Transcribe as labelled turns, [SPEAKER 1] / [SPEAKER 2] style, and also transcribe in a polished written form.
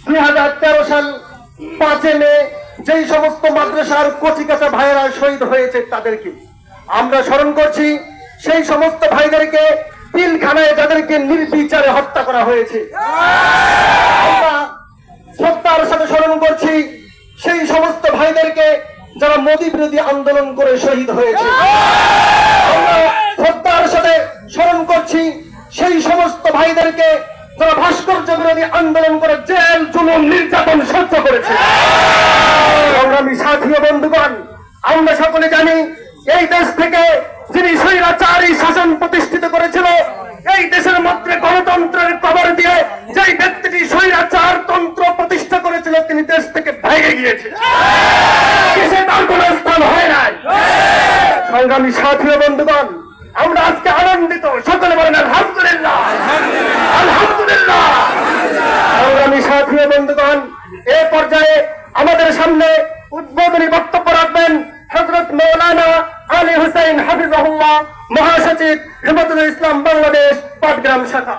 [SPEAKER 1] 2013 সাল 5 মে যেই সমস্ত মাদ্রাসার কচিকাঁচা ভাইয়েরা শহীদ হয়েছে তাদেরকে আমরা স্মরণ করছি। সেই সমস্ত ভাইদেরকে পিলখানায় যাদেরকে নির্বিচারে হত্যা করা হয়েছে আমরা শ্রদ্ধার সাথে স্মরণ করছি। সেই সমস্ত ভাইদেরকে যারা মোদী বিরোধী আন্দোলন করে শহীদ হয়েছে আমরা শ্রদ্ধার সাথে স্মরণ করছি। সেই সমস্ত ভাইদেরকে যারা ভাস্কর্য বিরোধী আন্দোলন করে জেল জুলুম নির্যাতন সহ্য করেছে। সংগ্রামী সাথী ও বন্ধুগণ, আমরা সকলে জানি এই দেশ থেকে যিনি স্বৈরাচারী শাসন প্রতিষ্ঠিত করেছিল, এই দেশের মধ্যে গণতন্ত্রের কবর দিয়ে যেই ব্যক্তিটি স্বৈরাচার তন্ত্র প্রতিষ্ঠা করেছিল তিনি দেশ থেকে ভেঙে গিয়েছে, দেশে তার কোন স্থান হয় নাই। সংগ্রামী সাথী ও বন্ধুগণ, আমরা আজকে আনন্দিত, সকলে বলেন আলহামদুলিল্লাহ, আলহামদুলিল্লাহ। সংগ্রামী সাথী ও বন্ধুগণ, এ পর্যায়ে আমাদের সামনে উদ্বোধনী বক্তব্য রাখবেন হযরত মাওলানা আলী হুসাইন হাফিজাহুল্লাহ, মহাসচিব হেফাজতুল ইসলাম বাংলাদেশ পাটগ্রাম শাখা।